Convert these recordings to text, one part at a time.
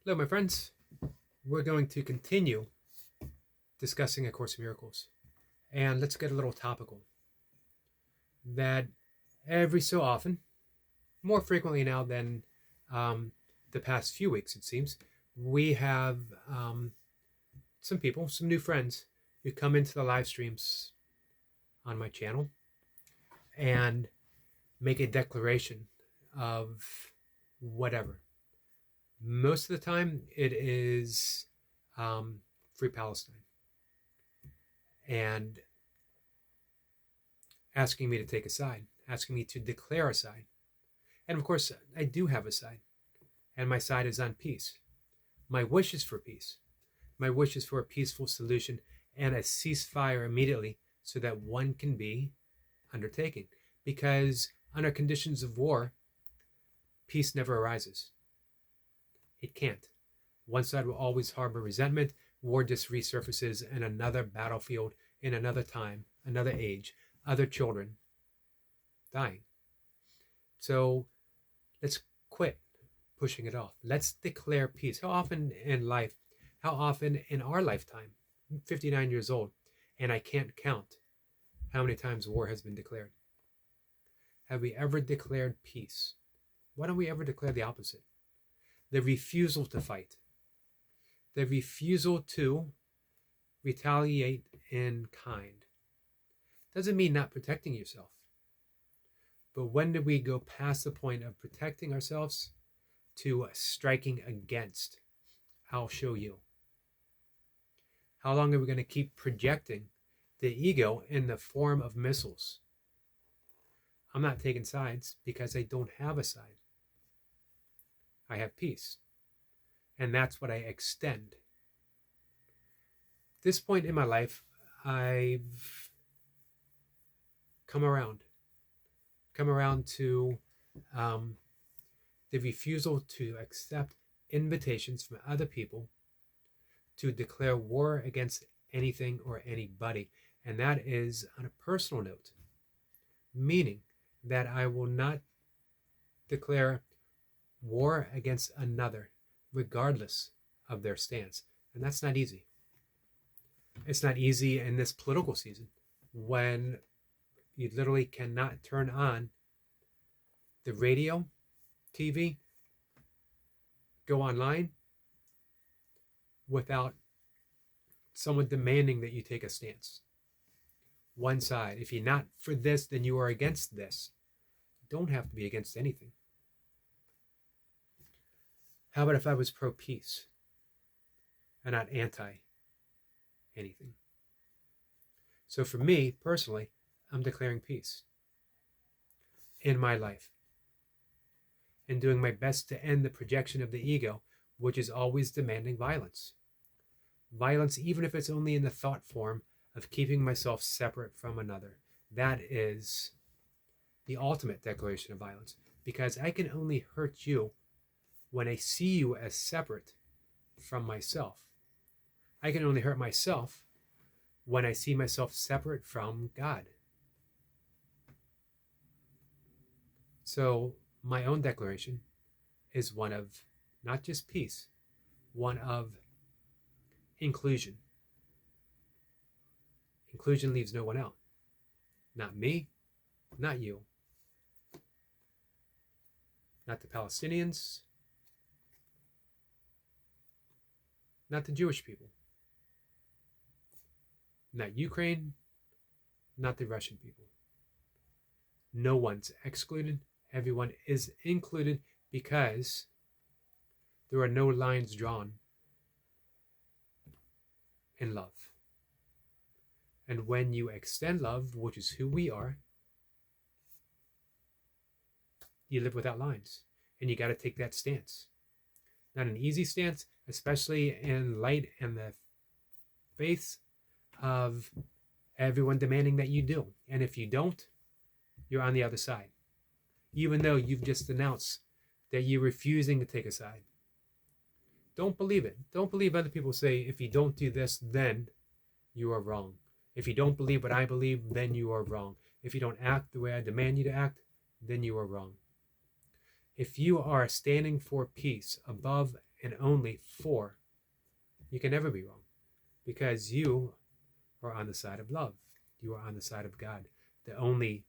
Hello, my friends. We're going to continue discussing A Course in Miracles. And let's get a little topical. That every so often, more frequently now than um, the past few weeks, it seems, we have some people, some new friends who come into the live streams on my channel and make a declaration of whatever. Most of the time, it is Free Palestine. And asking me to take a side, asking me to declare a side. And of course, I do have a side, and my side is on peace. My wish is for peace. My wish is for a peaceful solution and a ceasefire immediately so that one can be undertaken. Because under conditions of war, peace never arises. It can't. One side will always harbor resentment. War just resurfaces in another battlefield, in another time, another age, other children dying. So let's quit pushing it off. Let's declare peace. How often in life, how often in our lifetime, I'm 59 years old, and I can't count how many times war has been declared. Have we ever declared peace? Why don't we ever declare the opposite? The refusal to fight, the refusal to retaliate in kind. Doesn't mean not protecting yourself. But when do we go past the point of protecting ourselves to striking against? I'll show you. How long are we going to keep projecting the ego in the form of missiles? I'm not taking sides because I don't have a side. I have peace. And that's what I extend. At this point in my life, I've come around to the refusal to accept invitations from other people to declare war against anything or anybody. And that is on a personal note, meaning that I will not declare war against another, regardless of their stance. And that's not easy. It's not easy in this political season when you literally cannot turn on the radio, TV, go online without someone demanding that you take a stance. One side. If you're not for this, then you are against this. You don't have to be against anything. How about if I was pro-peace and not anti-anything? So for me, personally, I'm declaring peace in my life and doing my best to end the projection of the ego, which is always demanding violence. Violence, even if it's only in the thought form of keeping myself separate from another. That is the ultimate declaration of violence, because I can only hurt you when I see you as separate from myself. I can only hurt myself when I see myself separate from God. So my own declaration is one of not just peace, one of inclusion. Inclusion leaves no one out. Not me, not you, not the Palestinians, not the Jewish people, not Ukraine, not the Russian people. No one's excluded. Everyone is included because there are no lines drawn in love. And when you extend love, which is who we are, you live without lines. And you got to take that stance. Not an easy stance, especially in light and the face of everyone demanding that you do. And if you don't, you're on the other side. Even though you've just announced that you're refusing to take a side. Don't believe it. Don't believe other people say, if you don't do this, then you are wrong. If you don't believe what I believe, then you are wrong. If you don't act the way I demand you to act, then you are wrong. If you are standing for peace above and only for. You can never be wrong because you are on the side of love. You are on the side of God, the only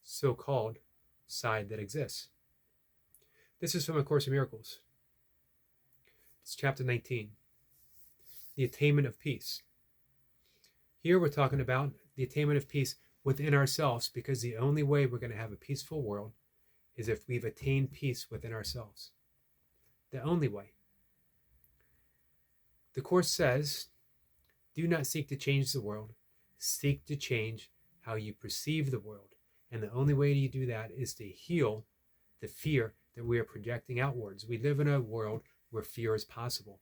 so-called side that exists. This is from A Course in Miracles. It's chapter 19, the attainment of peace. Here we're talking about the attainment of peace within ourselves, because the only way we're going to have a peaceful world is if we've attained peace within ourselves. The only way. The Course says, do not seek to change the world, seek to change how you perceive the world. And the only way you do that is to heal the fear that we are projecting outwards. We live in a world where fear is possible.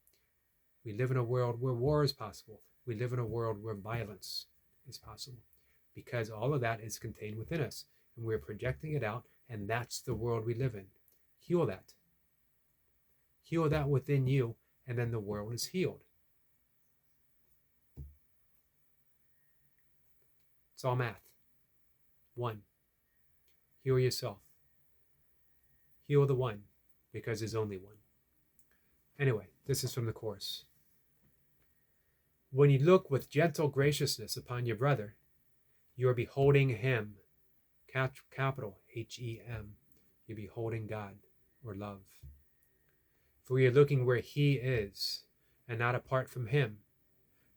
We live in a world where war is possible. We live in a world where violence is possible, because all of that is contained within us, and we're projecting it out, and that's the world we live in. Heal that. Heal that within you, and then the world is healed. It's all math. 1. Heal yourself. Heal the one, because there's only one. Anyway, this is from the Course. When you look with gentle graciousness upon your brother, you are beholding him, capital H-E-M. You're beholding God, or love. For you're looking where he is, and not apart from him.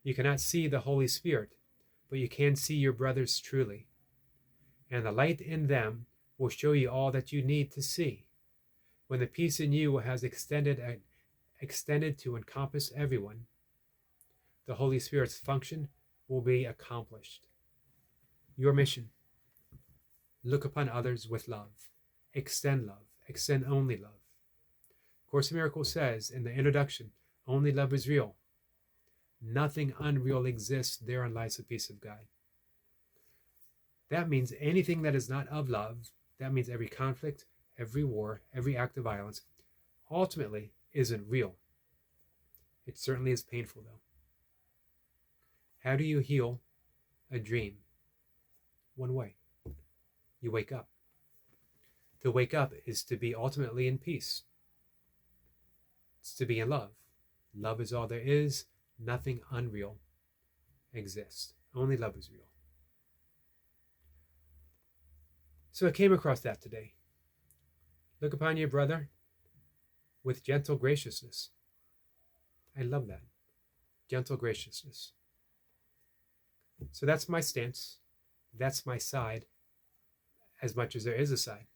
You cannot see the Holy Spirit, but you can see your brothers truly. And the light in them will show you all that you need to see. When the peace in you has extended to encompass everyone, the Holy Spirit's function will be accomplished. Your mission: look upon others with love, extend only love. Course in Miracles says in the introduction, only love is real. Nothing unreal exists, therein lies the peace of God. That means anything that is not of love, that means every conflict, every war, every act of violence, ultimately isn't real. It certainly is painful, though. How do you heal a dream? One way. You wake up. To wake up is to be ultimately in peace. It's to be in love. Love is all there is. Nothing unreal exists. Only love is real. So I came across that today. Look upon your brother with gentle graciousness. I love that. Gentle graciousness. So that's my stance. That's my side, as much as there is a side.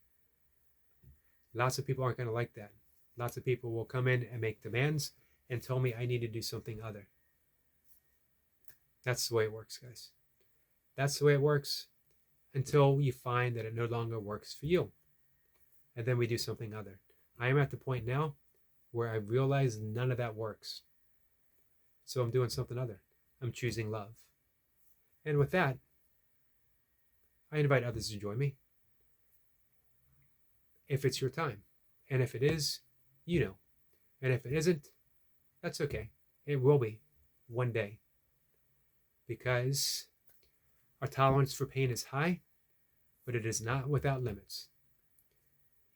Lots of people aren't going to like that. Lots of people will come in and make demands and tell me I need to do something other. That's the way it works, guys. That's the way it works until you find that it no longer works for you. And then we do something other. I am at the point now where I realize none of that works. So I'm doing something other. I'm choosing love. And with that, I invite others to join me. If it's your time. And if it is, you know. And if it isn't, that's okay. It will be one day. Because our tolerance for pain is high, but it is not without limits.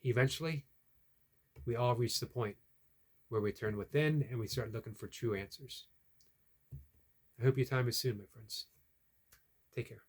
Eventually, we all reach the point where we turn within and we start looking for true answers. I hope your time is soon, my friends. Take care.